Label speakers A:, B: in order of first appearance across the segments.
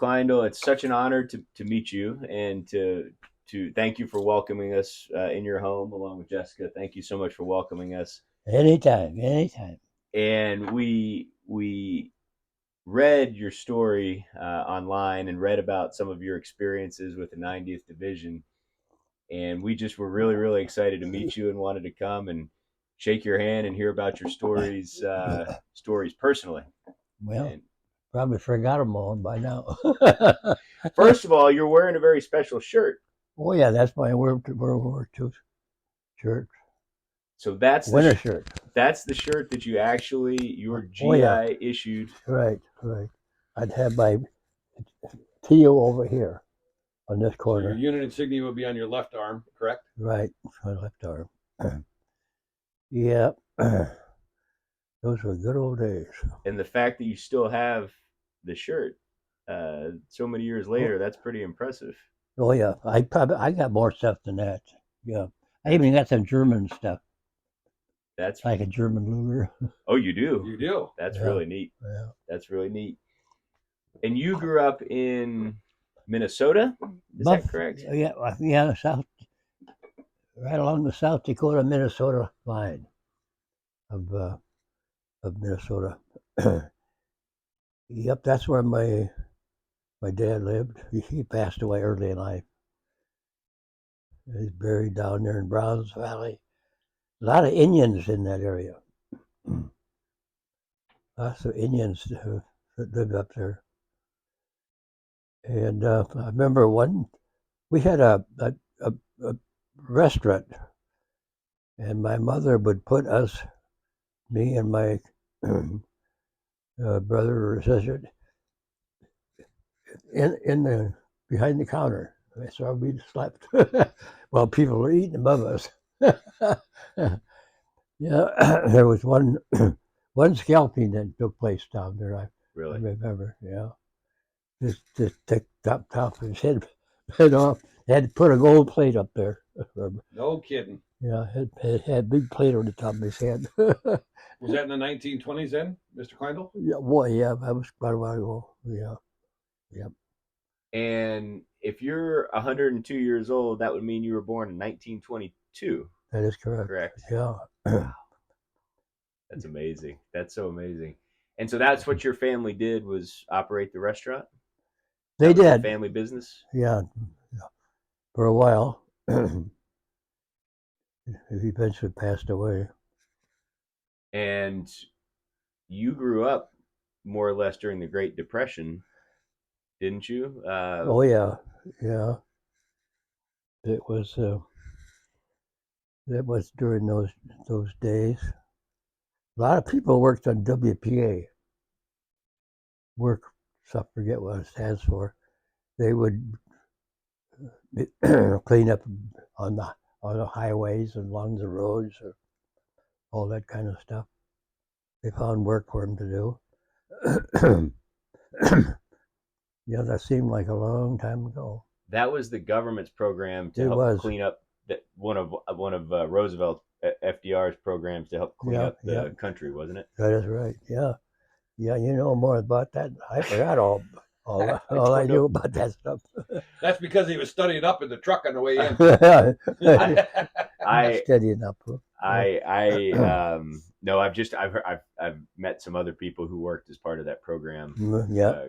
A: Kleindl. It's such an honor to meet you and to thank you for welcoming us in your home along with Jessica. Thank you so much for welcoming us.
B: Anytime, anytime.
A: And we read your story online and read about some of your experiences with the 90th Division. And we just were really, really excited to meet you and wanted to come and shake your hand and hear about your stories personally.
B: Well,
A: And
B: probably forgot them all by now.
A: first of all, you're wearing a very special shirt.
B: Oh yeah, that's my World War II shirt.
A: So that's
B: winter shirt.
A: That's the shirt that your GI issued.
B: Right. I'd have my TO over here on this corner.
C: So your unit insignia would be on your left arm, correct?
B: Right, my left arm. Yeah, those were good old days.
A: And the fact that you still have the shirt so many years later, that's pretty impressive.
B: Oh yeah, I got more stuff than that. Yeah, I even got some German stuff.
A: That's
B: like a German Luger.
A: Oh, you do?
C: You do.
A: That's really neat.
B: Yeah.
A: That's really neat. And you grew up in Minnesota? Is that correct?
B: Yeah, south, right along the South Dakota Minnesota line of Minnesota. Yep, that's where my dad lived. He passed away early in life. He's buried down there in Browns Valley. A lot of Indians in that area. Lots of Indians that lived up there. And I remember we had a restaurant, and my mother would put us, me and my brother or sister, in the behind the counter. So we slept while people were eating above us. Yeah, there was one scalping that took place down there. I remember. Yeah, just take top of his head off. Had to put a gold plate up there.
C: No kidding.
B: Yeah, had a big plate on the top of his head.
C: Was that in the 1920s then, Mr. Kleindl?
B: Yeah, well, yeah, that was quite a while ago. Yeah, yep.
A: And if you're 102 years old, that would mean you were born in 1922.
B: That is correct.
A: Correct.
B: Yeah.
A: That's amazing. That's so amazing. And so that's what your family did, was operate the restaurant?
B: They did.
A: Family business?
B: Yeah. For a while. He eventually passed away.
A: And you grew up more or less during the Great Depression, didn't you?
B: Oh yeah. It was during those days. A lot of people worked on WPA. I forget what it stands for. They would clean up on the highways and along the roads, or all that kind of stuff. They found work for them to do. Yeah, that seemed like a long time ago.
A: That was the government's program to help clean up one of Roosevelt FDR's programs to help clean up the country, wasn't it?
B: That is right. Yeah, you know more about that. I forgot all I knew about that stuff.
C: That's because he was studying up in the truck on the way in.
B: I'm studying up.
A: No, I've met some other people who worked as part of that program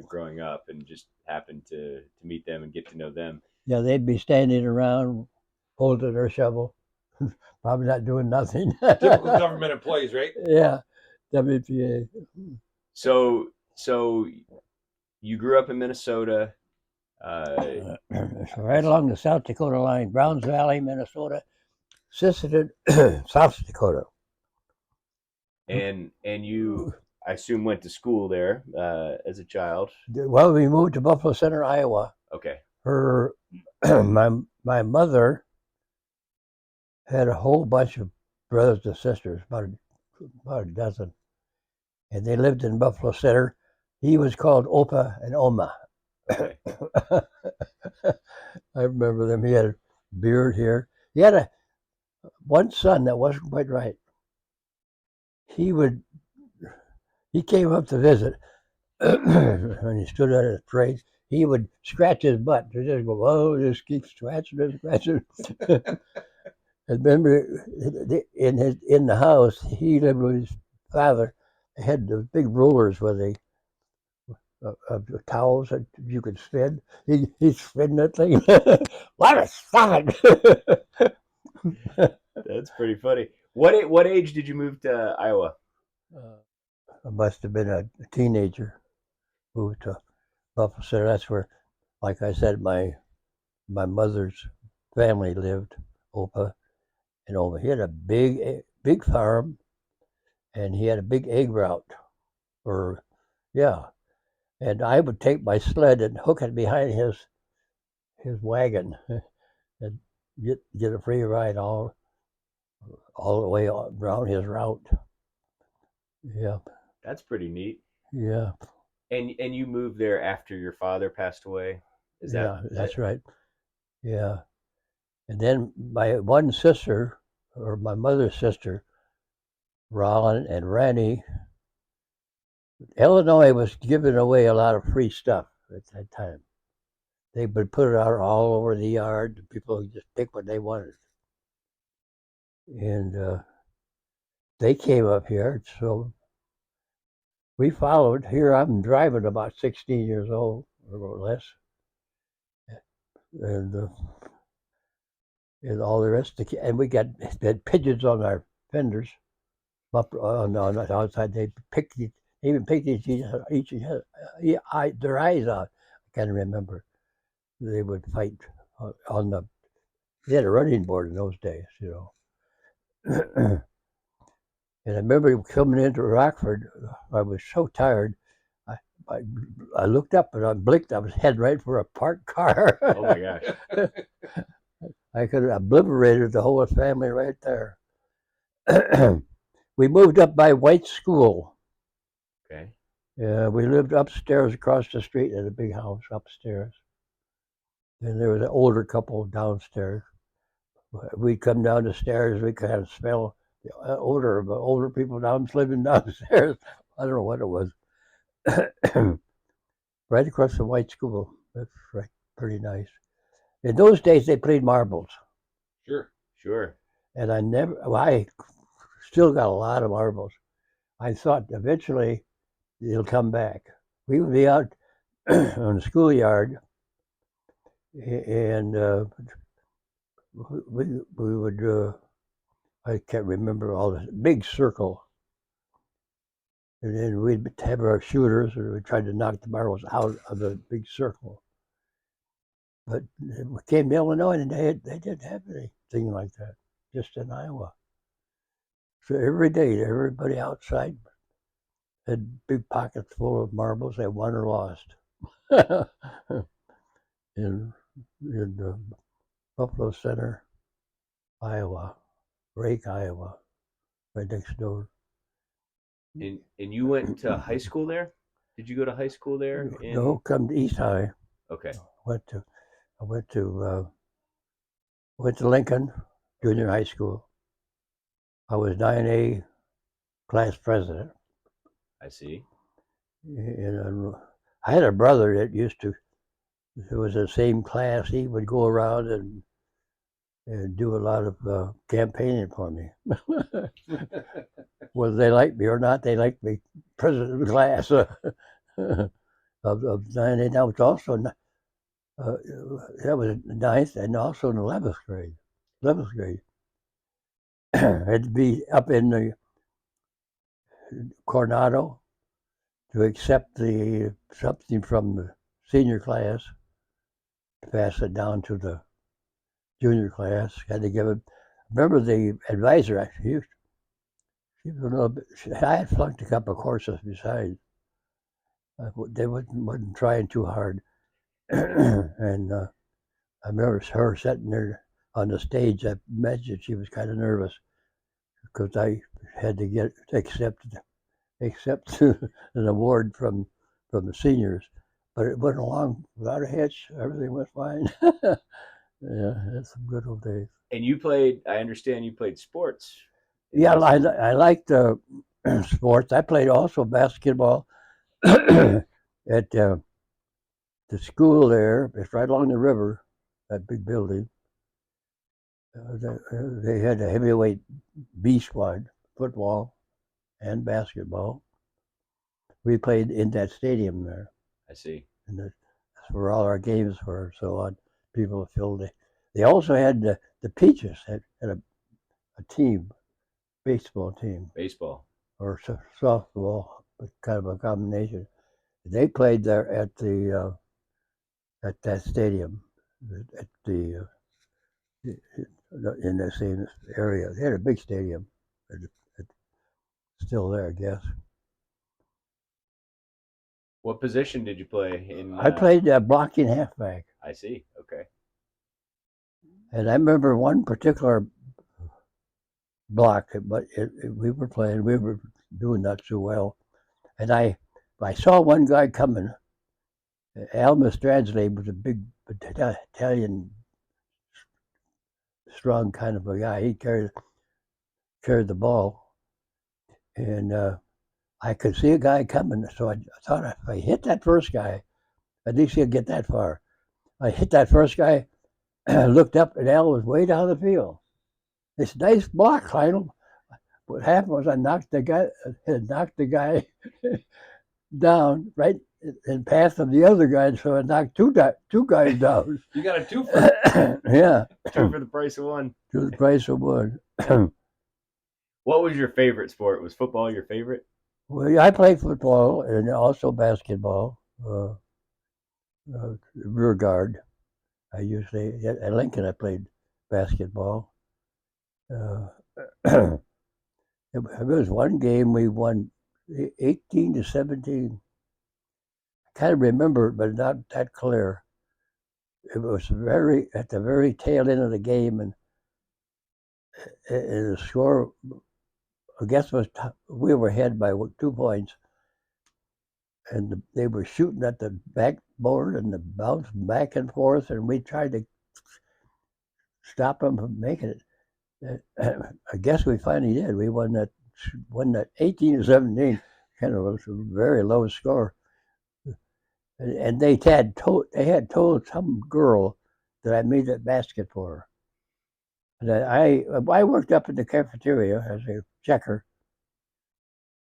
A: growing up, and just happened to meet them and get to know them.
B: Yeah, they'd be standing around holding their shovel, probably not doing nothing.
C: Typical government employees, right?
B: Yeah, WPA.
A: So you grew up in Minnesota.
B: Right along the South Dakota line, Browns Valley, Minnesota, Sisseton, South Dakota.
A: And you, I assume, went to school there as a child.
B: Well, we moved to Buffalo Center, Iowa.
A: Okay.
B: My mother had a whole bunch of brothers and sisters, about a dozen, and they lived in Buffalo Center. He was called Opa and Oma.
A: Okay.
B: I remember them. He had a beard here. He had one son that wasn't quite right. He came up to visit, and he stood at his parade. he would scratch his butt. To just go, oh, just keep scratching and scratching. And remember, in the house, he lived with his father. They had those big rollers where they towels that you could spin. He's spinning that thing. Let us stop it.
A: That's pretty funny. What age did you move to Iowa?
B: I must have been a teenager. Moved to Buffalo Center. That's where, like I said, my mother's family lived. Opa and over. He had a big farm, and he had a big egg route. Or yeah, and I would take my sled and hook it behind his wagon and get a free ride all the way around his route. Yeah,
A: That's pretty neat.
B: yeah,
A: And you moved there after your father passed away? Is
B: yeah.
A: that
B: That's right. Yeah, and then my one sister, or my mother's sister, Rollin and Ranny. Illinois was giving away a lot of free stuff at that time. They would put it out all over the yard. People would just pick what they wanted. And they came up here, so we followed. Here I'm driving about 16 years old, or less, and all the rest. And we had pigeons on our fenders up on the outside. They even picked their eyes out. I can't remember. They would fight on the. They had a running board in those days, And I remember coming into Rockford. I was so tired. I, I, I looked up and I blinked. I was heading right for a parked car.
A: Oh my gosh.
B: I could have obliterated the whole family right there. We moved up by White School.
A: Okay.
B: We lived upstairs across the street in a big house upstairs. And there was an older couple downstairs. We'd come down the stairs. We could have smell the odor of older people living downstairs. I don't know what it was. Right across from White School. That's right, pretty nice. In those days, they played marbles,
A: Sure.
B: and I still got a lot of marbles. I thought eventually they'll come back. We would be out on the schoolyard, and we would. I can't remember all this big circle. And then we'd have our shooters, and we'd try to knock the marbles out of the big circle. But we came to Illinois, and they didn't have anything like that, just in Iowa. So every day, everybody outside had big pockets full of marbles they won or lost. in Buffalo Center, Iowa, Rake, Iowa, right next door.
A: And you went to high school there? Did you go to high school there?
B: No, come to East High.
A: Okay.
B: I went to Lincoln Junior High School. I was 9A class president.
A: I see.
B: And I had a brother that was in the same class. He would go around and do a lot of campaigning for me. Whether they liked me or not, they liked me president of the class of 9A. That was also that was ninth and also in 11th grade. 11th grade. I had to be up in the Coronado to accept something from the senior class, to pass it down to the junior class. Had to give it. Remember the advisor? She was a little bit. I had flunked a couple of courses besides. They wasn't trying too hard, and I remember her sitting there on the stage. I imagine she was kind of nervous because I had to accept an award from the seniors, but it went along without a hitch. Everything went fine. Yeah, that's some good old days.
A: And I understand you played sports.
B: Yeah, I liked sports. I played also basketball at the school there, it's right along the river, that big building. They had a heavyweight B squad, football and basketball. We played in that stadium there,
A: I see.
B: and that's where all our games were. So on, people filled it. They also had the Peaches had a team, baseball team
A: Baseball.
B: or softball, kind of a combination. They played there at that stadium, at the in the same area. They had a big stadium. It's still there, I guess.
A: What position did you play in?
B: I played blocking halfback,
A: I see. Okay.
B: and I remember one particular block, but we were playing, we were doing not so well, and I saw one guy coming. Al Mastransley was a big Italian, strong kind of a guy. He carried the ball, and I could see a guy coming, so I thought if I hit that first guy, at least he'll get that far. I hit that first guy, looked up, and Al was way down the field. It's a nice block, Kleindl. What happened was I knocked the guy down right in path of the other guy, so I knocked two guys down.
C: You got a twofer.
B: Yeah.
A: Two for the price of one.
B: To the price of one.
A: What was your favorite sport? Was football your favorite?
B: Well, I played football and also basketball. Rear guard. I usually at Lincoln I played basketball. It was one game we won 18-17. I kind of remember it, but not that clear. It was at the very tail end of the game, and the score, I guess, was we were ahead by 2 points, and they were shooting at the backboard and the bounce back and forth, and we tried to stop them from making it. I guess we finally did. We won that 18-17, kind of a very low score. And they had told some girl that I made that basket for her. And I worked up in the cafeteria as a checker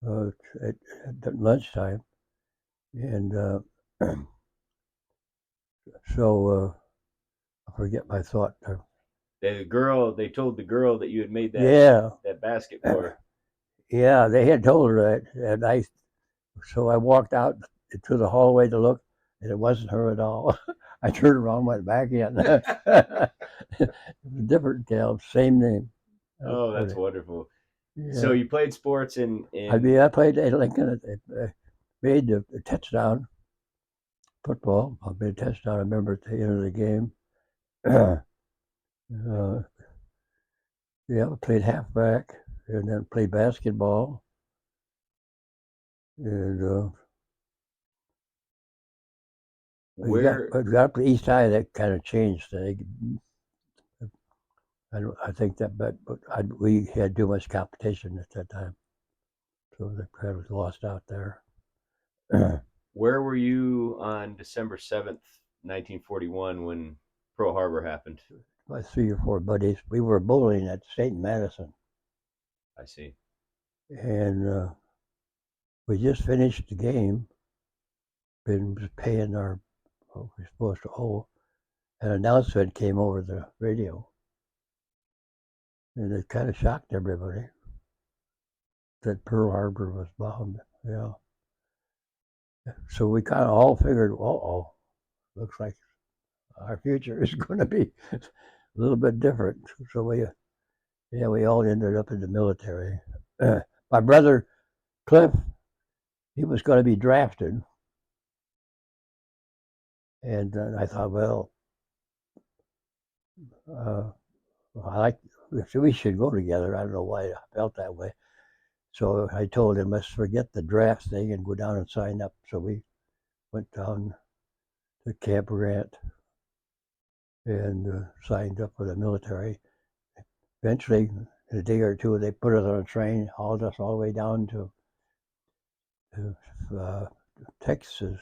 B: at lunchtime, and so I forget my thought.
A: They told the girl that you had made that basket for her.
B: Yeah, they had told her that, and so I walked out to the hallway to look, and it wasn't her at all. I turned around, went back in. Different gal, same name.
A: Oh, that's wonderful.
B: Yeah.
A: So you played sports in
B: I played at Lincoln. I made a touchdown football. I made a touchdown. I remember at the end of the game. Yeah, I played halfback and then played basketball. And
A: where
B: but got up to East High, that kind of changed. I think that, but we had too much competition at that time, so they kind of lost out there.
A: where were you on December 7th, 1941, when Pearl Harbor happened?
B: My 3 or 4 buddies, we were bowling at St. Madison,
A: I see.
B: and we just finished the game, been paying what we're supposed to owe. An announcement came over the radio, and it kind of shocked everybody that Pearl Harbor was bombed. Yeah. So we kind of all figured, looks like our future is going to be a little bit different. So we all ended up in the military. My brother Cliff, he was going to be drafted, and I thought, well, we should go together. I don't know why I felt that way. So I told him, let's forget the draft thing and go down and sign up. So we went down to Camp Grant and signed up for the military. Eventually, in a day or two, they put us on a train, hauled us all the way down to Texas,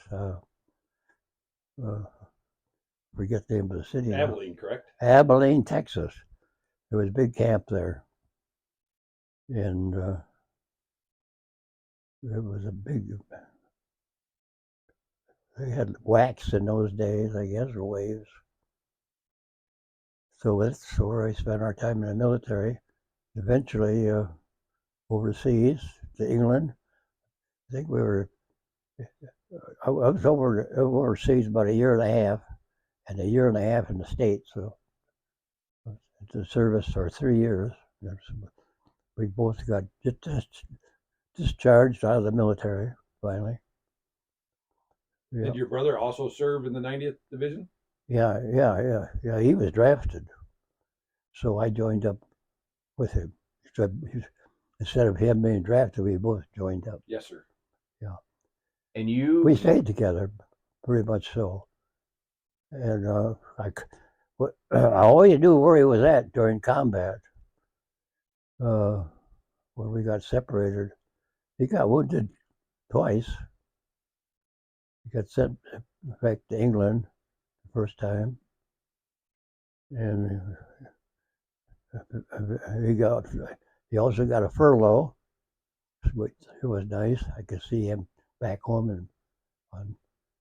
B: forget the name of the city now.
C: Abilene, correct?
B: Abilene, Texas. There was a big camp there, and there was a big. They had wax in those days, I guess, or waves. So that's where I spent our time in the military. Eventually, overseas to England. I think we were. I was overseas about a year and a half, and a year and a half in the States. So the service for 3 years. We both got discharged out of the military finally. Yeah.
C: Did your brother also serve in the 90th Division?
B: Yeah. He was drafted, so I joined up with him. So instead of him being drafted, we both joined up.
C: Yes, sir.
B: Yeah.
A: And you?
B: We stayed together, pretty much so. And I always knew where he was at during combat. When we got separated, he got wounded twice. He got sent back to England the first time, and he also got a furlough, which was nice. I could see him back home and on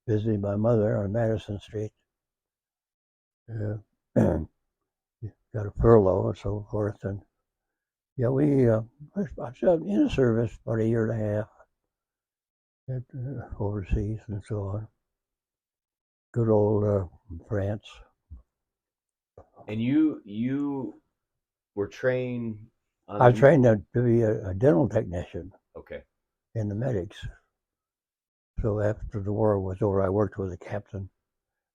B: visiting my mother on Madison Street. Got a furlough and so forth, and yeah, I was in the service about a year and a half overseas and so on. Good old France.
A: And you were trained on
B: I was trained to be a dental technician.
A: Okay.
B: In the medics. So after the war was over, I worked with a captain.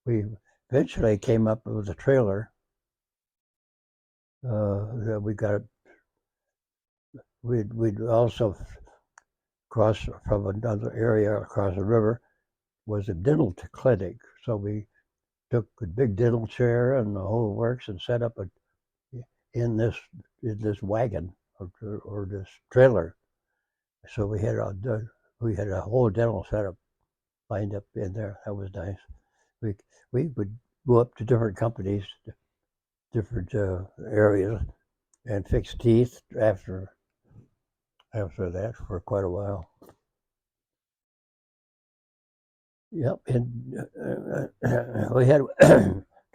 B: We eventually came up with a trailer that we got. We'd also cross from another area across the river was a dental clinic. So we took a big dental chair and the whole works and set up in this wagon or this trailer. So we had a whole dental setup lined up in there. That was nice. We would go up to different companies, different areas, and fix teeth after that for quite a while. Yep, and we had.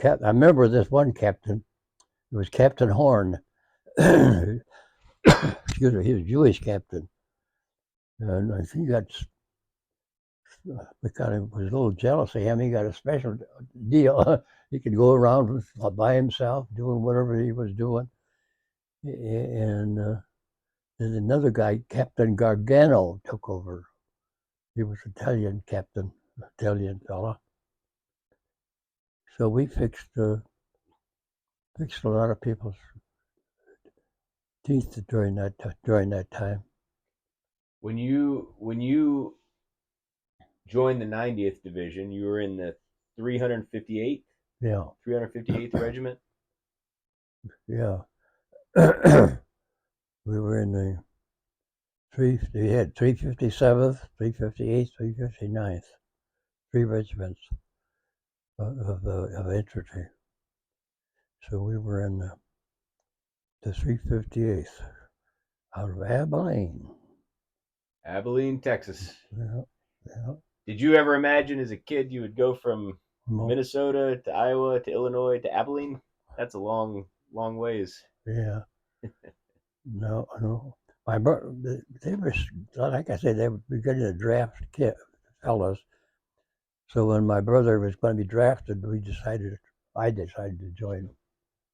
B: I remember this one captain. It was Captain Horn. Excuse me, he was a Jewish captain, and I think we kind of was a little jealous of him. He got a special deal. He could go around by himself doing whatever he was doing. And then another guy, Captain Gargano, took over. He was Italian captain, Italian fella. So we fixed a lot of people's teeth during that time.
A: When you joined the 90th Division, you were in the 358th?
B: Yeah.
A: 358th Regiment?
B: Yeah. We were in the we had 357th, 358th, 359th, 3 regiments of infantry. So we were in the 358th out of Abilene.
A: Abilene, Texas.
B: Yeah.
A: Did you ever imagine as a kid you would go from Minnesota to Iowa to Illinois to Abilene? That's a long ways.
B: Yeah. No. My brother, they were, like I said, they were beginning to draft fellows. So when my brother was going to be drafted, I decided to join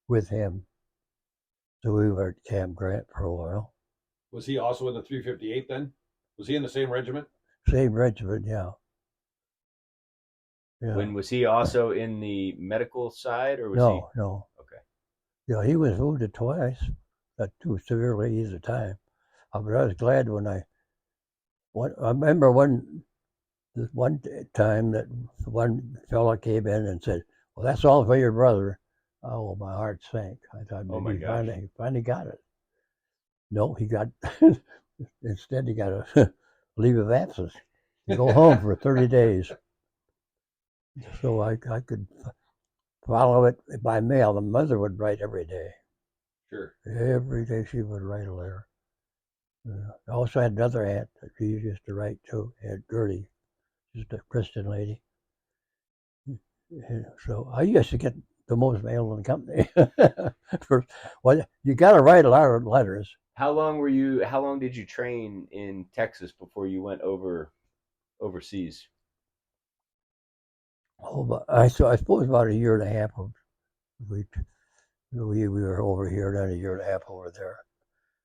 B: with him. So we were at Camp Grant for a while.
C: Was he also in the 358th then? Was he in the same regiment?
B: Same regiment, yeah.
A: When was he also in the medical side, or was he?
B: No.
A: Okay.
B: Yeah, he was wounded twice, not too severely either time. But I was glad when I remember one time that one fella came in and said, "Well, that's all for your brother." Oh, my heart sank. I thought maybe he finally got it. No, he got instead he got a leave of absence. Go home for 30 days. so I could follow it by mail. The mother would write every day.
C: Sure.
B: Every day she would write a letter. I also had another aunt that she used to write to, Aunt Gertie, just a Christian lady. So I used to get the most mail in the company. Well, you got to write a lot of letters.
A: How long did you train in Texas before you went overseas?
B: Oh, but I suppose about a year and a half. We were over here, then a year and a half over there.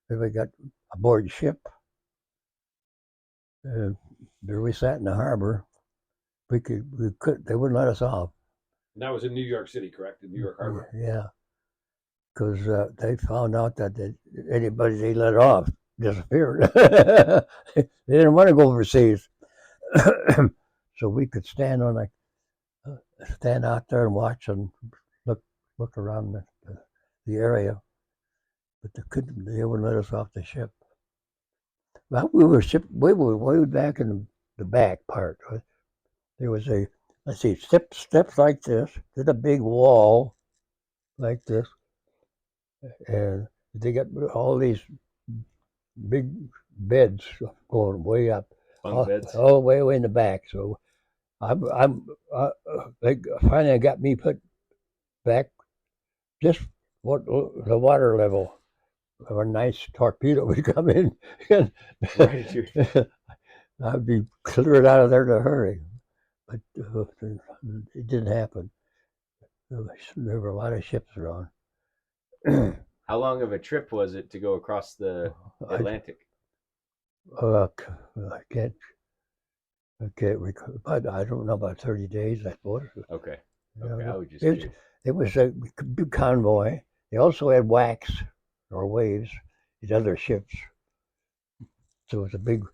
B: Then we got aboard ship. There we sat in the harbor. We could. They wouldn't let us off.
C: And that was in New York City, correct? In New York Harbor.
B: Yeah, because they found out that anybody they let off disappeared. They didn't want to go overseas, so we could stand out there and watch and look around the area, but they wouldn't let us off the ship. Well, we were way back in the back part. There was let's see, steps like this, then a big wall like this, and they got all these big beds going way up,
A: Bunk beds.
B: all the way in the back. So they finally got me put back just what the water level of a nice torpedo would come in, and
A: Right.
B: I'd be cleared out of there in a hurry. But it didn't happen. There were a lot of ships around.
A: How long of a trip was it to go across the Atlantic?
B: I can't recall, but I don't know, about 30 days, I suppose.
A: Okay.
B: You know,
A: I was just curious.
B: it was a big convoy. They also had whacks or waves in other ships. So it was a big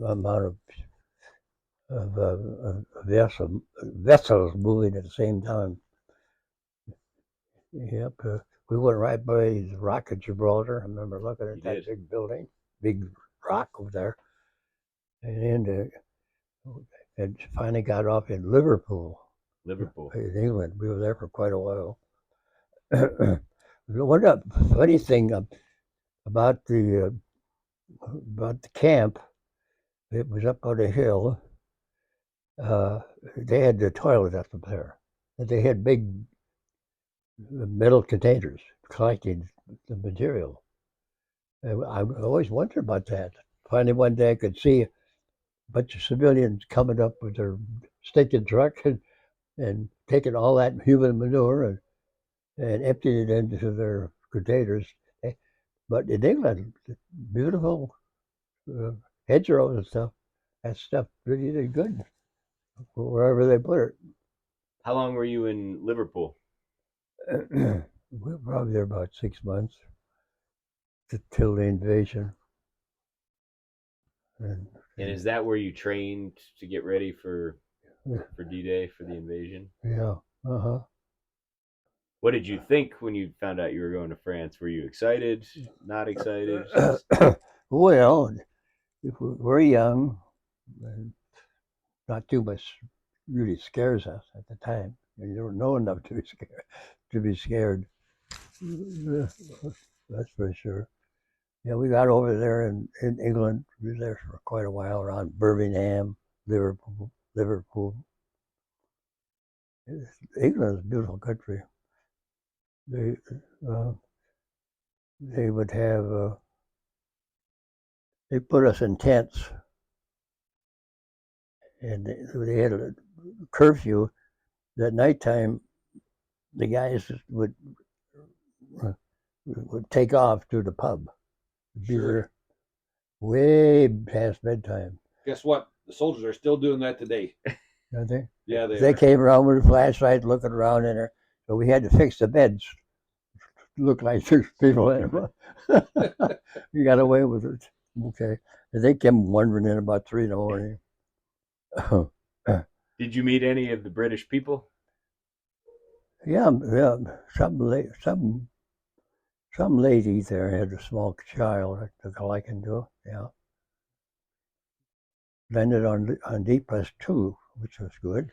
B: amount of vessels moving at the same time. Yep. We went right by the Rock of Gibraltar. I remember looking at that big building, big rock over there. And finally got off in Liverpool. In England. We were there for quite a while. One funny thing about the camp, it was up on a hill. They had the toilet up there. They had big metal containers collecting the material. And I always wondered about that. Finally, one day I could see a bunch of civilians coming up with their stinking truck and taking all that human manure and emptying it into their containers. But in England, beautiful hedgerows and stuff, that stuff really did good wherever they put it.
A: How long were you in Liverpool?
B: We were probably there about 6 months till the invasion.
A: And is that where you trained to get ready for D-Day, for the invasion?
B: Yeah. Uh-huh.
A: What did you think when you found out you were going to France? Were you excited? Not excited?
B: Well, we're young, and not too much really scares us at the time. You don't know enough to be scared. That's for sure. Yeah, we got over there in England. We were there for quite a while, around Birmingham, Liverpool. England is a beautiful country. They would have they put us in tents, and they had a curfew. At nighttime, the guys would take off to the pub. Be there way past bedtime.
C: Guess what? The soldiers are still doing that today.
B: Are they?
C: Yeah,
B: they came around with a flashlight, looking around in there. So we had to fix the beds. Looked like there's people in them. We got away with it. Okay. And they came wandering in about 3 in the morning.
A: Did you meet any of the British people?
B: Yeah. Some lady there had a small child I took a liking to. Yeah. Landed on D+2 which was good.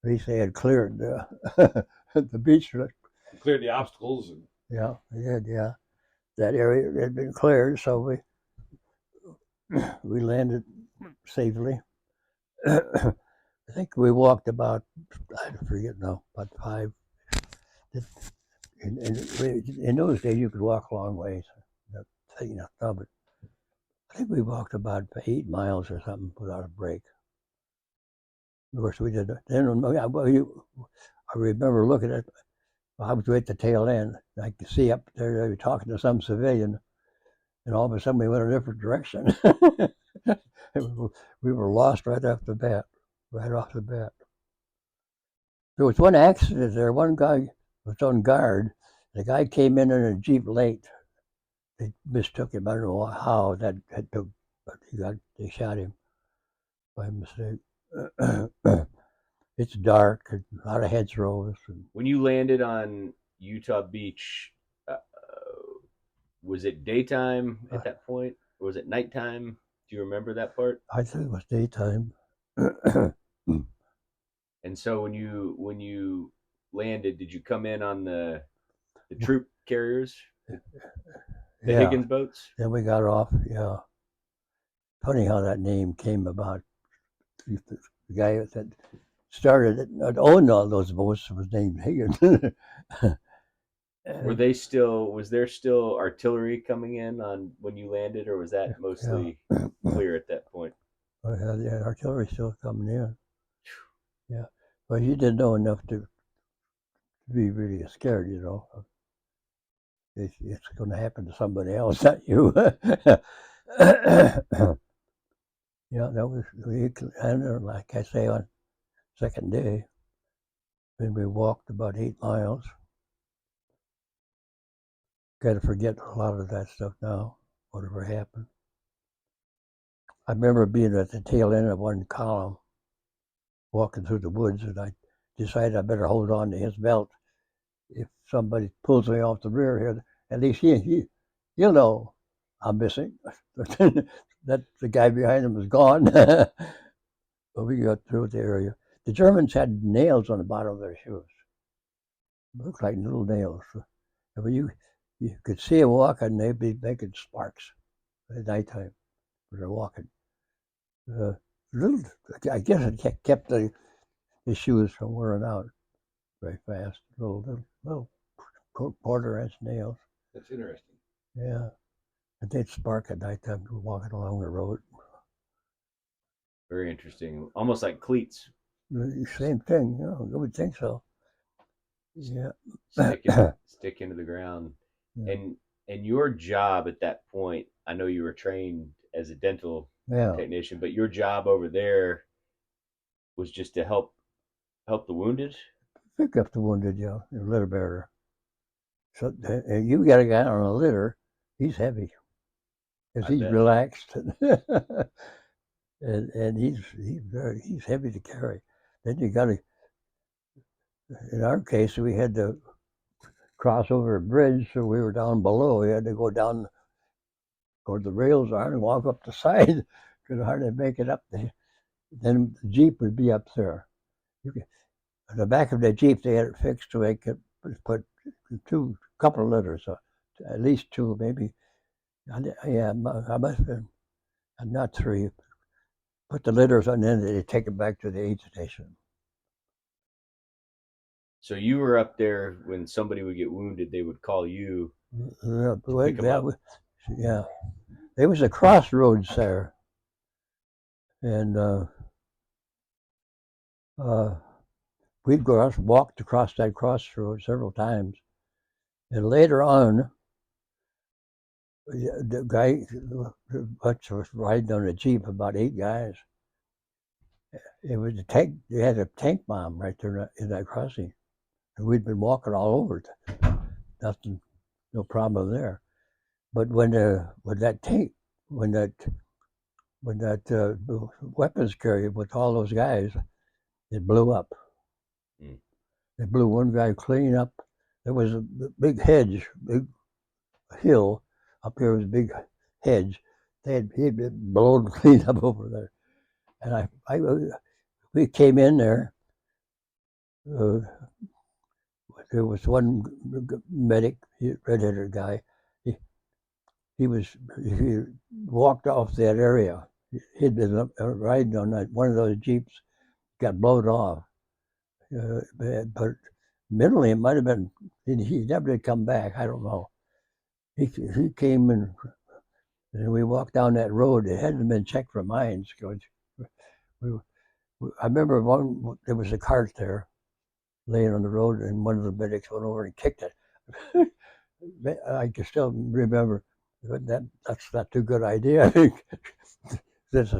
B: At least they had cleared the beach.
C: Cleared the obstacles. And
B: Yeah, they did. Yeah, that area had been cleared, so we landed safely. I think we walked about, I forget now, about 5. In those days, you could walk a long ways. But I think we walked about 8 miles or something without a break. Of course, we did. Then I remember looking at. I was at the tail end. I could see up there they were talking to some civilian, and all of a sudden we went a different direction. We were lost right off the bat. There was one accident there. One guy was on guard. The guy came in a Jeep late. They mistook him. I don't know how that took, but they shot him by mistake. It's dark, a lot of hedgerows.
A: When you landed on Utah Beach, was it daytime at that point, or was it nighttime? Do you remember that part?
B: I think it was daytime.
A: And so when you landed, did you come in on the troop carriers, the
B: Yeah.
A: Higgins boats?
B: Then we got off. Yeah. Funny how that name came about. The guy that started it, that owned all those boats, was named Higgins.
A: Was there still artillery coming in on when you landed, or was that mostly clear at that point?
B: Yeah, artillery still coming in. Yeah, but you didn't know enough to be really scared, you know. It's going to happen to somebody else, not you. Yeah, that was, and like I say, on second day, then we walked about 8 miles. Got to forget a lot of that stuff now, whatever happened. I remember being at the tail end of one column, walking through the woods, and I decided I better hold on to his belt. If somebody pulls me off the rear here, at least he'll know I'm missing. That the guy behind him was gone. But we got through the area. The Germans had nails on the bottom of their shoes. It looked like little nails. But you could see them walking, they'd be making sparks at nighttime when they're walking. I guess it kept the shoes from wearing out very fast. Little quarter-inch nails.
C: that's interesting.
B: Yeah. And they'd spark at nighttime walking along the road.
A: Very interesting. Almost like cleats.
B: Same thing, you know, you would think so. Yeah.
A: Stick into the ground.
B: Yeah.
A: And your job at that point, I know you were trained as a dental technician, but your job over there was just to help the wounded?
B: Pick up the wounded, yeah, the litter bearer. So you got a guy on a litter, he's heavy. Because he's relaxed. and he's heavy to carry. Then you got to, in our case, we had to cross over a bridge, so we were down below. We had to go down where the rails are and walk up the side. Could hardly make it up there. Then the Jeep would be up there. On the back of the Jeep, they had it fixed so they could put couple of litters, at least 2, maybe. Yeah, I must have been, not 3. Put the litters on, then they take it back to the aid station.
A: So you were up there when somebody would get wounded, they would call you.
B: Yeah. There was a crossroads there, and we'd walked across that crossroads several times, and later on, the guy, bunch was riding on a Jeep, about 8 guys. It was a tank. They had a tank bomb right there in that crossing, and we'd been walking all over it. Nothing, no problem there. But when that weapons carrier with all those guys, it blew up. It blew one guy clean up. There was a big hedge, big hill up here was a big hedge. He'd been blown clean up over there. And we came in there. There was one medic, red-headed guy. He, he walked off that area. He'd been riding on one of those jeeps, got blown off. But mentally, it might have been, he never did come back. I don't know. He came in, and we walked down that road. It hadn't been checked for mines. I remember there was a cart there laying on the road, and one of the medics went over and kicked it. I can still remember that's not too good idea. since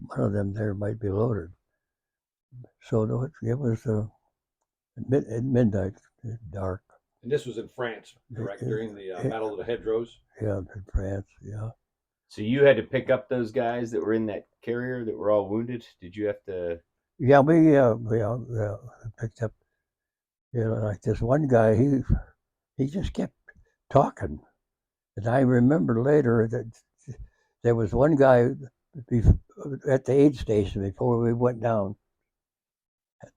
B: one of them there might be loaded. So it was at midnight, dark.
C: And this was in France, correct? During the Battle of the Hedgerows?
B: Yeah, in France, yeah.
A: So you had to pick up those guys that were in that carrier that were all wounded? Did you have to?
B: Yeah, we picked up, like this one guy, he just kept talking. And I remember later that there was one guy at the aid station before we went down.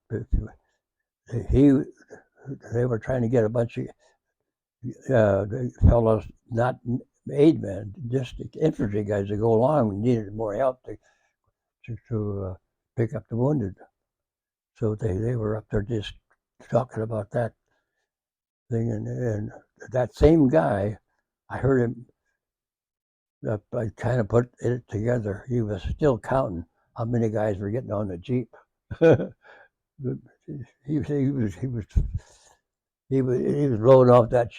B: They were trying to get a bunch of fellows, not aid men, just infantry guys to go along. We needed more help to pick up the wounded. So they were up there just talking about that thing, and that same guy, I heard him. I kind of put it together. He was still counting how many guys were getting on the jeep. he was loading off that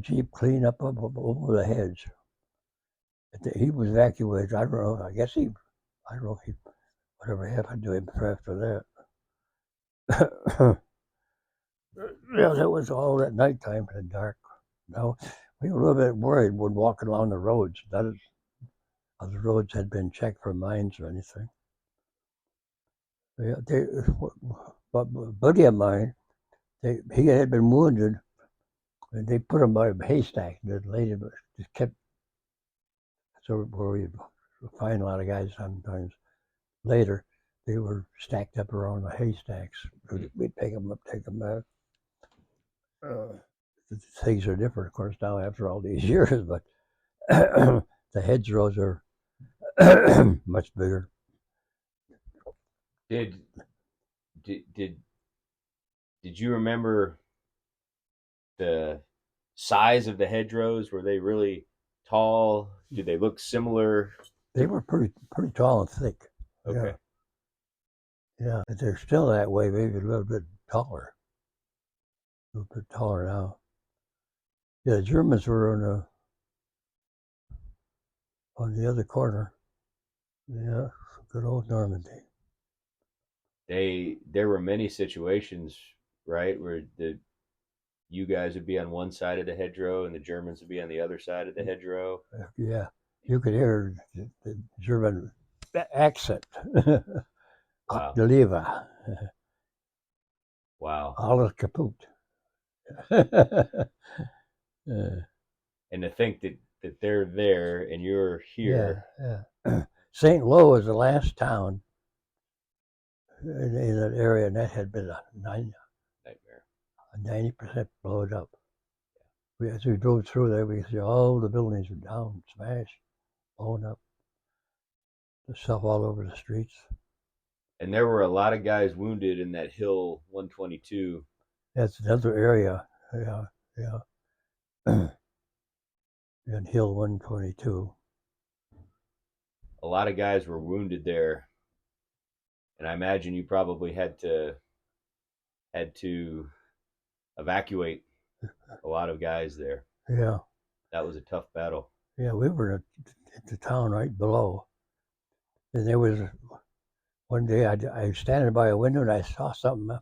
B: jeep clean up over the hedge. He was evacuated. I don't know. I don't know if whatever happened to him after that. Yeah, that was all at nighttime and dark. No, we were a little bit worried when walking along the roads. None of the roads had been checked for mines or anything. Yeah, but a buddy of mine, he had been wounded, and they put him by a haystack. The lady just kept, so where we find a lot of guys sometimes. Later, they were stacked up around the haystacks. We'd pick them up, take them back. Things are different, of course, now after all these years, but the hedgerows are much bigger.
A: Did you remember the size of the hedgerows? Were they really tall? Did they look similar?
B: They were pretty tall and thick.
A: Okay.
B: Yeah, but they're still that way, maybe a little bit taller. A little bit taller now. Yeah, the Germans were on the other corner. Yeah, good old Normandy.
A: There were many situations, right, where you guys would be on one side of the hedgerow and the Germans would be on the other side of the hedgerow.
B: Yeah, you could hear the German accent.
A: Wow.
B: Deliver.
A: Wow.
B: Alles kaputt.
A: And to think that they're there and you're here.
B: Yeah. St. Lo was the last town in that area, and that had been a
A: Nightmare.
B: 90% blown up. As we drove through there, we could see all the buildings were down, smashed, blown up. The stuff all over the streets.
A: And there were a lot of guys wounded in that Hill 122.
B: That's another area. Yeah. And Hill 122.
A: A lot of guys were wounded there. And I imagine you probably had to evacuate a lot of guys there.
B: Yeah.
A: That was a tough battle.
B: Yeah, we were at the town right below. And there was one day I was standing by a window and I saw something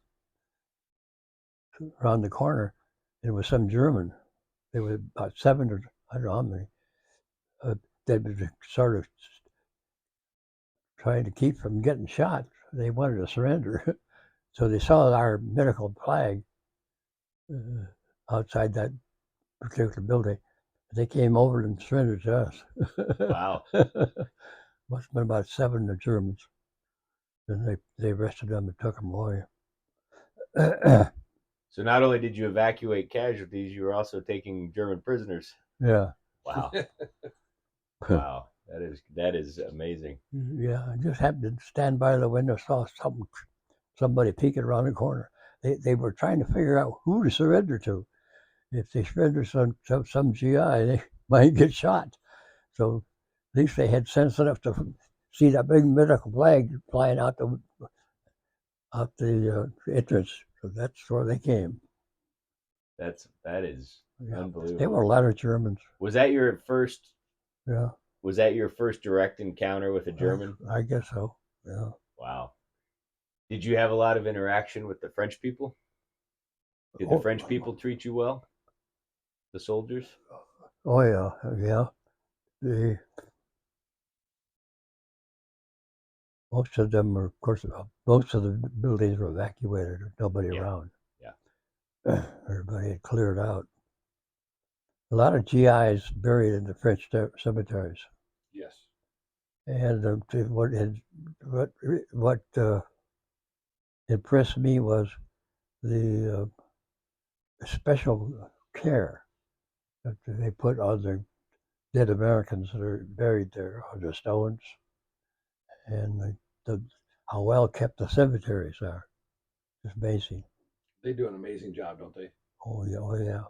B: around the corner. It was some German. There was about 7 or I don't know how many that was sort of trying to keep from getting shot. They wanted to surrender. So they saw our medical flag outside that particular building. They came over and surrendered to us.
A: Wow.
B: must have been about 7 of the Germans. Then they arrested them and took them away.
A: So not only did you evacuate casualties, you were also taking German prisoners.
B: Yeah.
A: Wow. Wow. That is amazing.
B: Yeah, I just happened to stand by the window, saw somebody peeking around the corner. They were trying to figure out who to surrender to. If they surrender some GI, they might get shot. So at least they had sense enough to see that big medical flag flying out the entrance. So that's where they came.
A: That is unbelievable.
B: There were a lot of Germans.
A: Was that your first?
B: Yeah.
A: Was that your first direct encounter with a German?
B: I guess so. Yeah.
A: Wow. Did you have a lot of interaction with the French people? Did the French people treat you well? The soldiers?
B: Oh yeah, yeah. Most of them were, of course, most of the buildings were evacuated. There was nobody around.
A: Yeah.
B: Everybody had cleared out. A lot of GIs buried in the French cemeteries.
C: Yes.
B: And what impressed me was the special care that they put on the dead Americans that are buried there on the stones, and how well kept the cemeteries are. It's amazing.
C: They do an amazing job, don't they?
B: Oh yeah,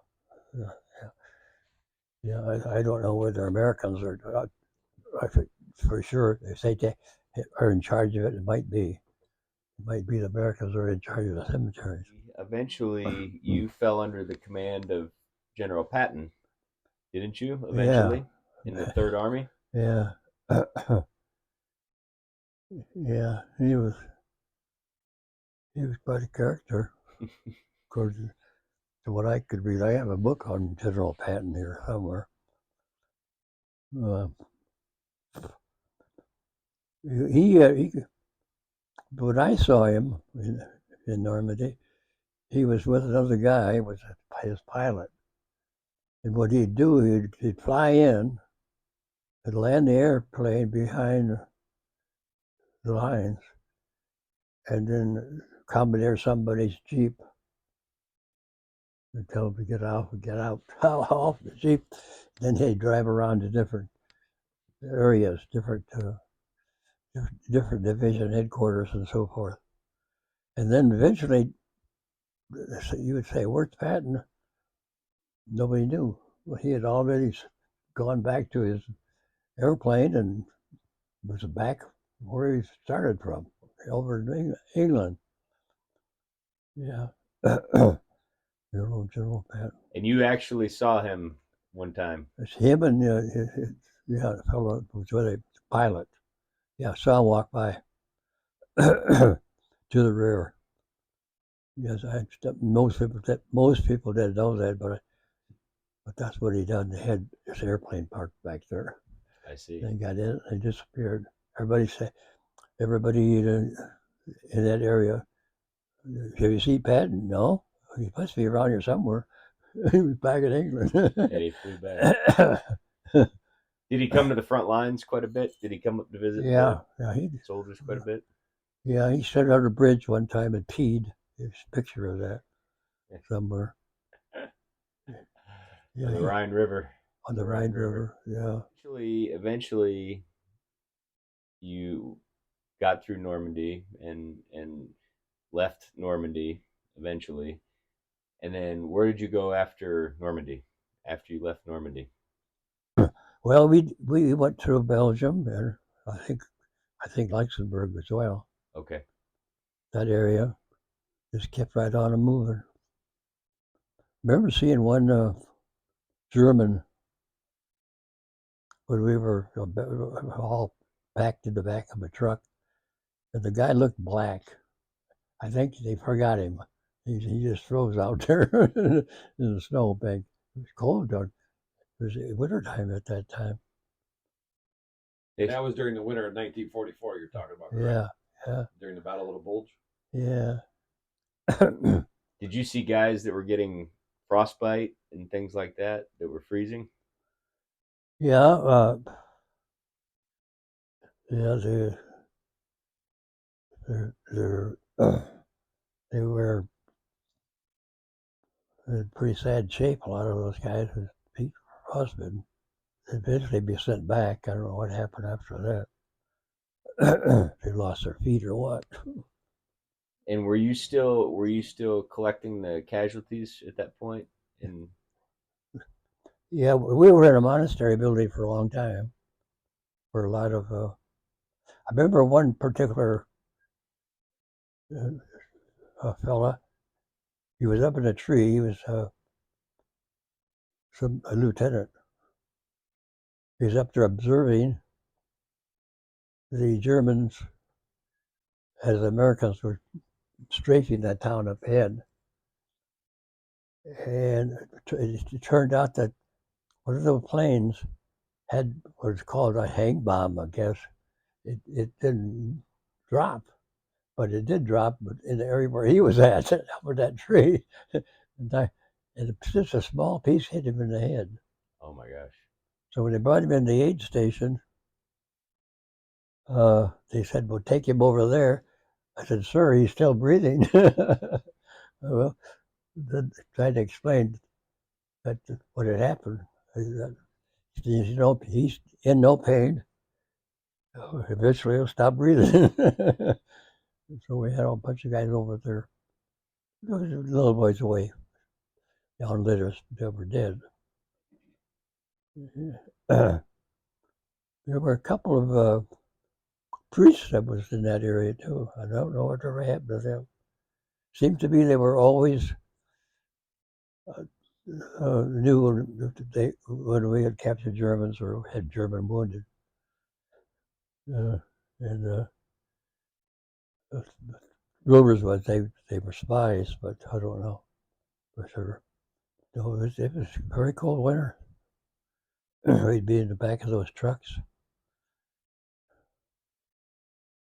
B: yeah. I don't know whether Americans are. I think for sure if they are in charge of it, it might be. It might be the Americans are in charge of the cemeteries.
A: Eventually, you fell under the command of General Patton, didn't you? Eventually, in the Third Army.
B: Yeah. Yeah, he was quite a character. According to what I could read, I have a book on General Patton here somewhere. He when I saw him in Normandy, he was with another guy, was his pilot. And what he'd do, he'd fly in and land the airplane behind the lines, and then commandeer somebody's Jeep and tell them to get out off the Jeep. Then he'd drive around to different areas, different division headquarters and so forth. And then eventually you would say, "Where's Patton?" Nobody knew. Well, he had already gone back to his airplane and was back where he started from, over in England. Yeah. General Patton.
A: And you actually saw him one time.
B: It's him and the fellow was with a pilot. Yeah, saw him walk by to the rear. Yes, most people didn't know that, but that's what he done. They had this airplane parked back there.
A: I see.
B: They got in, they disappeared. Everybody in that area, have you seen Patton? No, he must be around here somewhere. He was back in England.
A: And he flew back. Did he come to the front lines quite a bit? Did he come up to visit
B: the
A: soldiers quite a bit?
B: Yeah, he stood on a bridge one time and peed. There's a picture of that somewhere.
A: Yeah, on the Rhine River.
B: On the Rhine River, yeah.
A: Eventually, you got through Normandy and left Normandy eventually. And then where did you go after Normandy? After you left Normandy?
B: Well, we went through Belgium and I think Luxembourg as well.
A: Okay.
B: That area just kept right on and moving. Remember seeing one German when we were all packed in the back of a truck, and the guy looked black. I think they forgot him. He just froze out there in the snowbank. It was cold down. It was wintertime at that time.
C: That was during the winter of 1944 you're talking about, correct?
B: Yeah.
C: During the Battle of the Bulge?
B: Yeah.
A: Did you see guys that were getting frostbite and things like that were freezing?
B: Yeah. Yeah, they were in pretty sad shape. A lot of those guys with Pete husband. They'd eventually be sent back. I don't know what happened after that. They lost their feet or what.
A: And were you still collecting the casualties at that point? And
B: Yeah, we were in a monastery building for a long time. For a lot of, I remember one particular fella. He was up in a tree. He was a lieutenant. He was up there observing the Germans as the Americans were strafing that town up ahead. And it turned out that one of those planes had what was called a hang bomb, I guess. It didn't drop, but it did drop in the area where he was at, over that tree. And just a small piece hit him in the head.
A: oh my gosh.
B: So when they brought him in the aid station, they said, "We'll take him over there." I said, "Sir, he's still breathing." Well, then tried to explain that what had happened. He's in no pain. Eventually, he'll stop breathing. So we had a bunch of guys over there. Those little boys away. Down litters, they were dead. There were a couple of priests that was in that area too. I don't know what ever happened to them. Seemed to be they were always knew when we had captured Germans or had German wounded. And rumors was they were spies, but I don't know for sure. No, it was a very cold winter. We'd be in the back of those trucks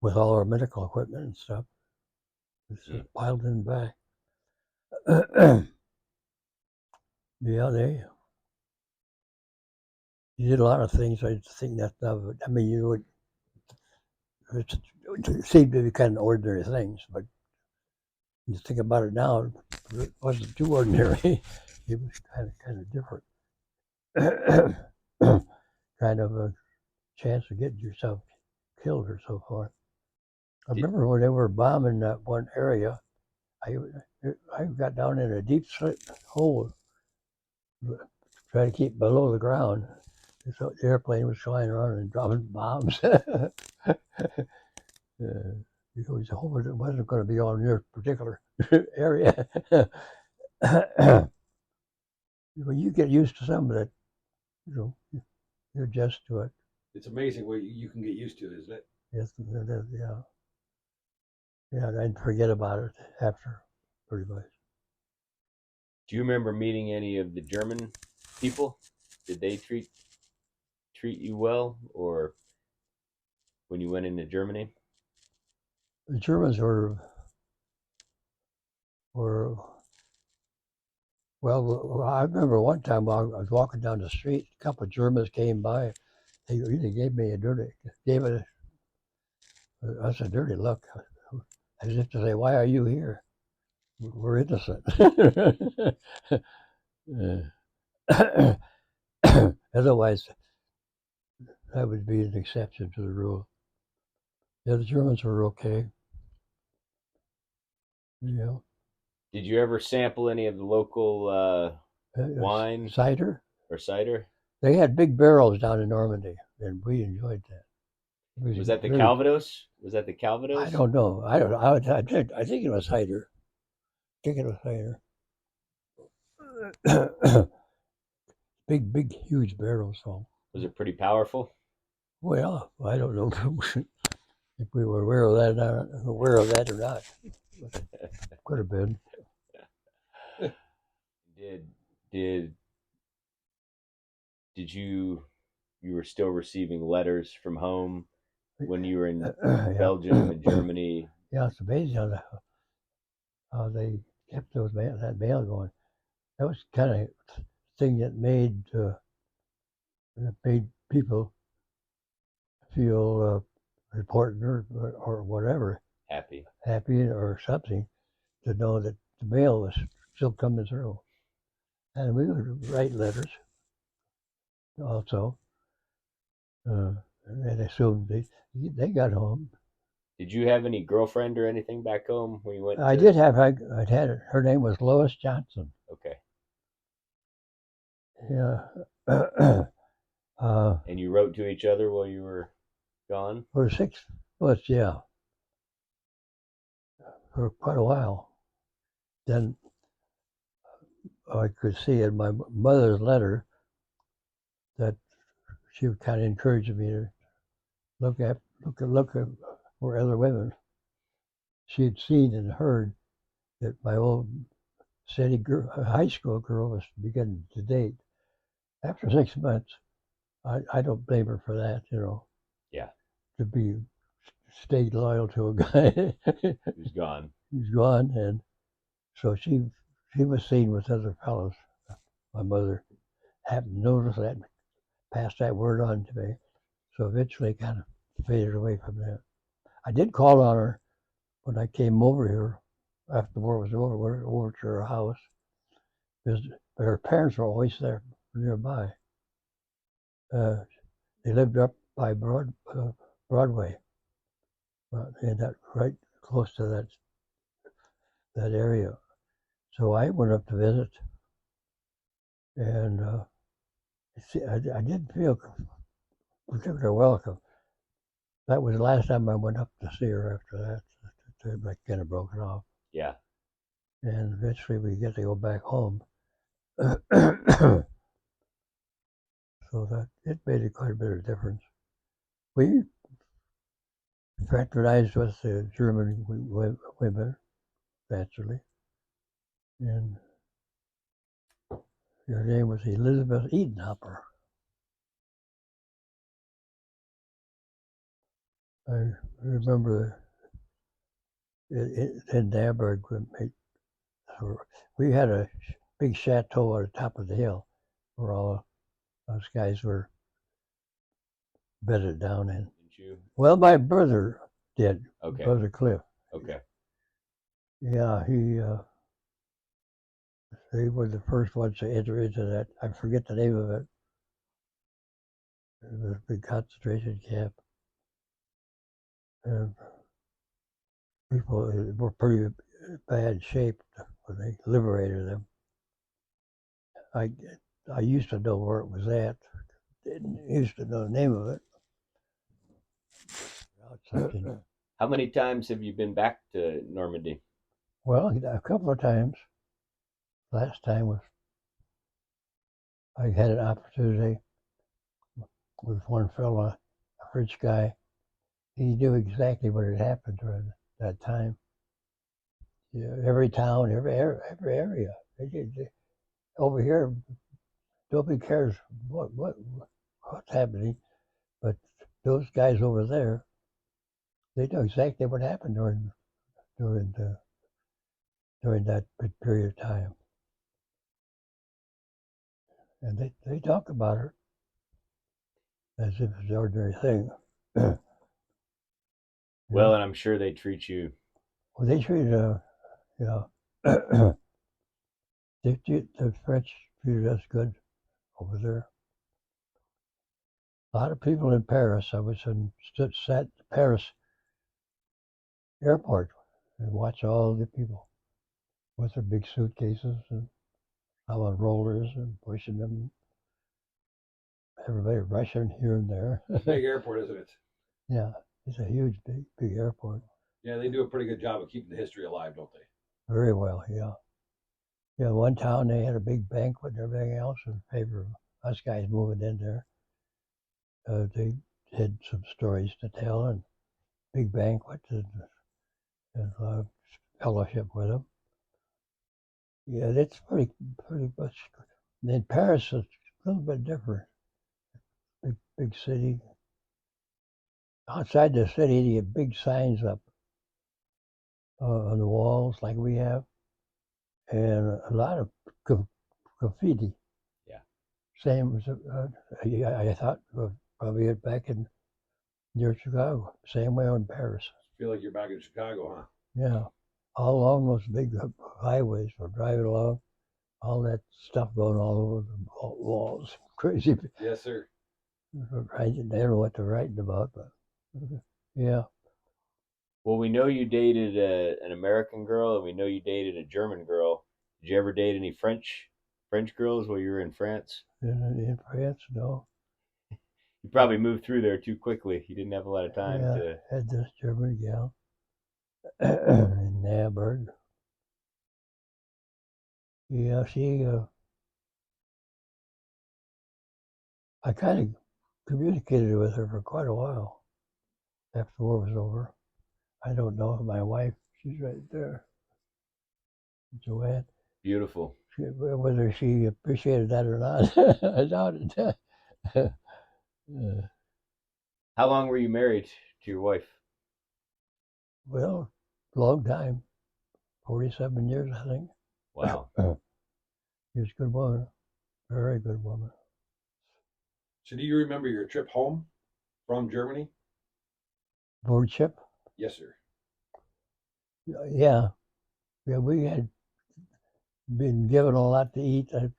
B: with all our medical equipment and stuff. It's just piled in the back. Yeah, they you did a lot of things. I think that's not. I mean, you would. It seemed to be kind of ordinary things, but you think about it now, it wasn't too ordinary. It was kind of different. Kind of a chance of getting yourself killed or so forth. I remember when they were bombing that one area, I got down in a deep slit hole, trying to keep below the ground. So the airplane was flying around and dropping bombs. Because it wasn't going to be on your particular area. When you get used to some of it, you adjust to it.
C: It's amazing what you can get used to, isn't it?
B: Yes, yeah. Yeah, and I'd forget about it after, pretty much.
A: Do you remember meeting any of the German people? Did they treat you well, or when you went into Germany?
B: The Germans were well. I remember one time while I was walking down the street, a couple of Germans came by. They really gave us a dirty look, as if to say, "Why are you here? We're innocent." Otherwise, that would be an exception to the rule. Yeah, the Germans were okay. Yeah.
A: Did you ever sample any of the local wine
B: Cider?
A: or cider?
B: They had big barrels down in Normandy, and we enjoyed that.
A: Was that the Calvados? Was that the Calvados?
B: I don't know. I don't know. I think it was cider. Big, huge barrels. So.
A: Was it pretty powerful?
B: Well, I don't know if we were aware of that or not. Could have been.
A: Did you were still receiving letters from home when you were in
B: Yeah.
A: Belgium and Germany?
B: Yeah, it's amazing how they kept that mail going. That was kind of thing that made people feel important or whatever,
A: Happy.
B: or something, to know that the mail was still coming through. And we would write letters also, and assumed they got home.
A: Did you have any girlfriend or anything back home when you went?
B: I did have, I'd had it. Her name was Lois Johnson.
A: Okay.
B: Yeah.
A: And you wrote to each other while you were gone?
B: For 6 months, yeah. For quite a while. Then I could see in my mother's letter that she kind of encouraged me to look for other women. She had seen and heard that my old steady high school girl was beginning to date. After 6 months, I don't blame her for that,
A: Yeah.
B: to stay loyal to a guy
A: who's gone.
B: who's gone, and so she was seen with other fellows. My mother happened to notice that, and passed that word on to me. So eventually, kind of faded away from that. I did call on her when I came over here after the war was over. Went over to her house, but her parents were always there nearby. They lived up by Broadway, and that right close to that area. So I went up to visit, and I didn't feel particularly welcome. That was the last time I went up to see her after that. It like kind of broken off.
A: Yeah.
B: And eventually we get to go back home. So that it made quite a bit of difference. We fraternized with the German women, naturally. And her name was Elizabeth Edenhopper. I remember in Danberg, we had a big chateau at the top of the hill where all those guys were bedded down in.
A: Didn't you?
B: Well, my brother did.
A: Okay.
B: Brother Cliff.
A: Okay.
B: Yeah, they were the first ones to enter into that. I forget the name of it. It was a big concentration camp. And people were pretty bad shape when they liberated them. I used to know where it was at. Didn't used to know the name of it.
A: How many times have you been back to Normandy?
B: Well, a couple of times. Last time was I had an opportunity with one fella, a French guy. He knew exactly what had happened during that time. Yeah, every town, every area. Over here, nobody cares what's happening, but those guys over there, they know exactly what happened during that period of time, and they talk about it as if it's an ordinary thing.
A: Well, and I'm sure they treat you.
B: Well, they treated, the French treated us good over there. A lot of people in Paris. I was sat at the Paris airport and watch all the people with their big suitcases and on rollers and pushing them. Everybody rushing here and there.
C: Big airport, isn't it?
B: Yeah, it's a huge, big airport.
C: Yeah, they do a pretty good job of keeping the history alive, don't they?
B: Very well, yeah. Yeah, one town they had a big banquet and everything else in favor of us guys moving in there. They had some stories to tell and big banquet and fellowship with them. Yeah, that's pretty much. In Paris, it's a little bit different. Big city. Outside the city, you get big signs up on the walls like we have, and a lot of graffiti.
A: Yeah.
B: Same as I thought probably back in near Chicago. Same way in Paris.
C: Feel like you're back in Chicago, huh?
B: Yeah, all along those big highways we're driving along. All that stuff going all over the walls. Crazy.
C: Yes, sir.
B: Writing. They don't know what they're writing about, but yeah.
A: Well, we know you dated an American girl, and we know you dated a German girl. Did you ever date any French girls while you were in France?
B: In France, no.
A: You probably moved through there too quickly. You didn't have a lot of time
B: Yeah,
A: to.
B: had this German gal in Naberg. Yeah, she. I kind of communicated with her for quite a while after the war was over. I don't know if my wife, she's right there, Joanne,
A: Beautiful.
B: whether she appreciated that or not. I doubt it.
A: How long were you married to your wife?
B: Well, long time, 47 years, I think.
A: Wow.
B: She was a good woman, very good woman.
C: So, do you remember your trip home from Germany?
B: Board ship?
C: Yes, sir.
B: Yeah. Yeah, we had been given a lot to eat, a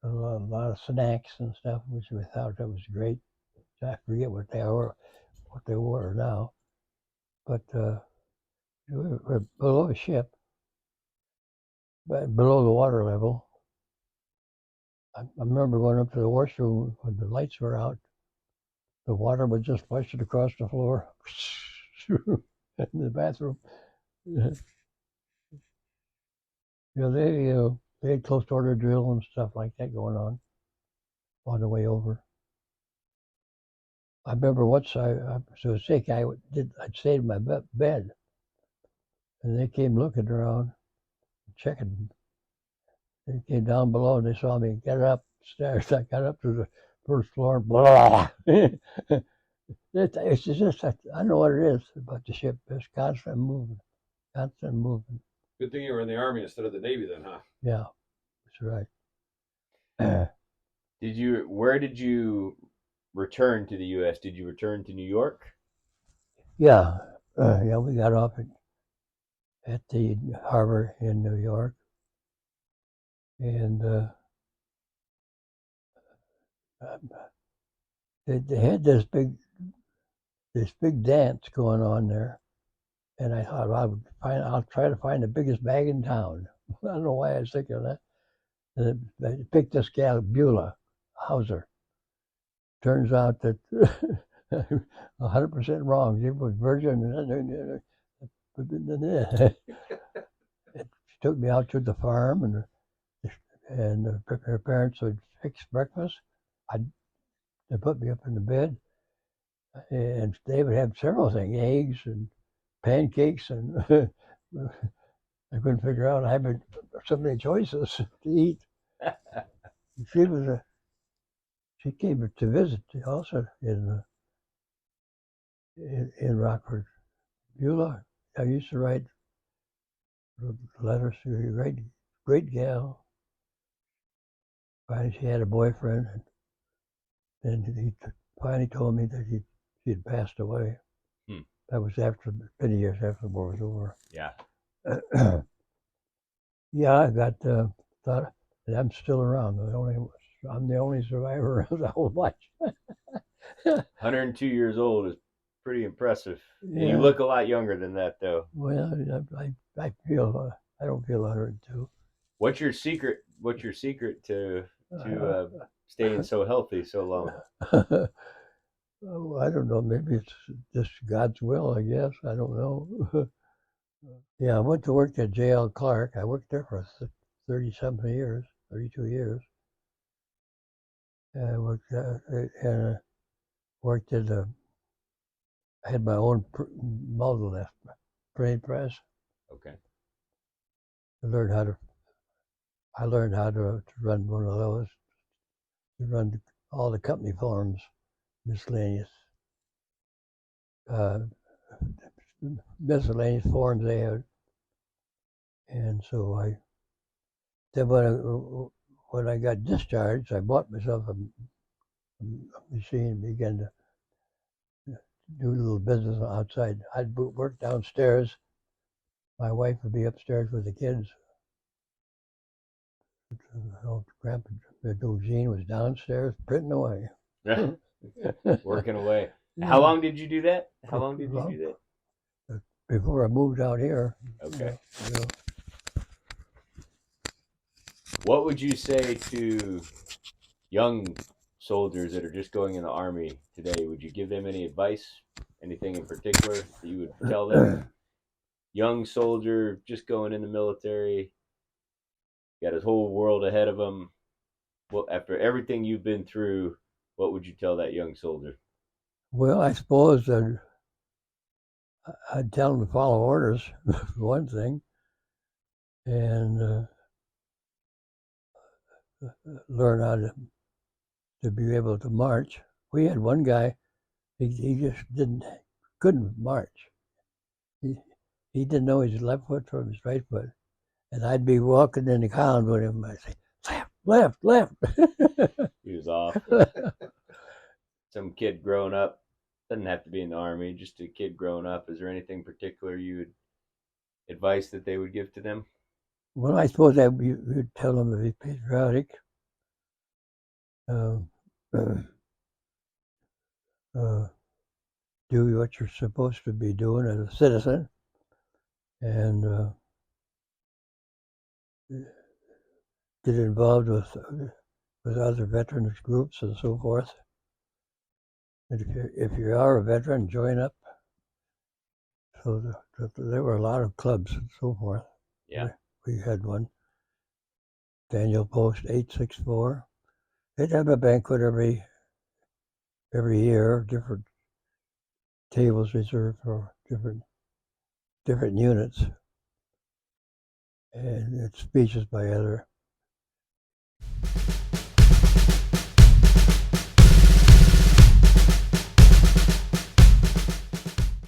B: lot of snacks and stuff, which we thought that was great. I forget what they were now, but we were below the ship, but below the water level. I remember going up to the washroom when the lights were out. The water was just flushing across the floor in the bathroom. You know, they had close order drill and stuff like that going on the way over. I remember once I was so sick I'd stayed in my bed, and they came looking around, checking. They came down below and they saw me get upstairs. I got up to the first floor. Blah. It's just I don't know what it is about the ship. It's constant moving, constant moving.
C: Good thing you were in the Army instead of the Navy, then, huh?
B: Yeah, that's right.
A: Where did you return to the U.S.? Did you return to New York?
B: Yeah, yeah. We got off at the harbor in New York, and they had this big dance going on there, and I thought I'll try to find the biggest bag in town. I don't know why I was thinking of that. And I picked this gal Beulah Hauser. Turns out that 100% wrong. She was virgin. She took me out to the farm, and her parents would fix breakfast. They put me up in the bed, and they would have several things, eggs and pancakes, and I couldn't figure out. I had so many choices to eat. She came to visit also in Rockford. Beulah, I used to write letters to her. Great gal. Finally, she had a boyfriend, and he finally told me that she had passed away. That was many years after the war was over.
A: Yeah.
B: Yeah, I got thought that I'm still around. I'm the only survivor of the whole bunch.
A: 102 years old is pretty impressive.
B: Yeah.
A: And you look a lot younger than that, though.
B: Well, I feel I don't feel 102.
A: What's your secret? What's your secret to staying so healthy so long?
B: Oh, I don't know. Maybe it's just God's will. I guess I don't know. Yeah, I went to work at J.L. Clark. I worked there for 30-something years, 32 years. I worked at I had my own model printing press.
A: Okay.
B: I learned how to run one of those, to run all the company forms, miscellaneous forms they had. And so then when I got discharged, I bought myself a machine and began to do a little business outside. I'd work downstairs. My wife would be upstairs with the kids. Grandpa Eugene was downstairs printing away.
A: Working away. How long did you do that? How long did you do that?
B: Before I moved out here.
A: Okay.
B: You know.
A: What would you say to young soldiers that are just going in the Army today? Would you give them any advice? Anything in particular that you would tell them? Young soldier just going in the military, got his whole world ahead of him. Well, after everything you've been through, what would you tell that young soldier?
B: Well, I suppose I'd tell them to follow orders, for one thing, and learn how to be able to march. We had one guy, he just couldn't march. He didn't know his left foot from his right foot. And I'd be walking in the column with him. I'd say, left, left, left.
A: He was off. Some kid growing up, doesn't have to be in the Army, just a kid growing up. Is there anything particular you would advice that they would give to them?
B: Well, I suppose you'd tell them to be patriotic. Do what you're supposed to be doing as a citizen, and get involved with other veterans groups and so forth. And if you are a veteran, join up. So there were a lot of clubs and so forth.
A: Yeah.
B: We had one, Daniel Post 864. They'd have a banquet every year, different tables reserved for different units, and speeches by other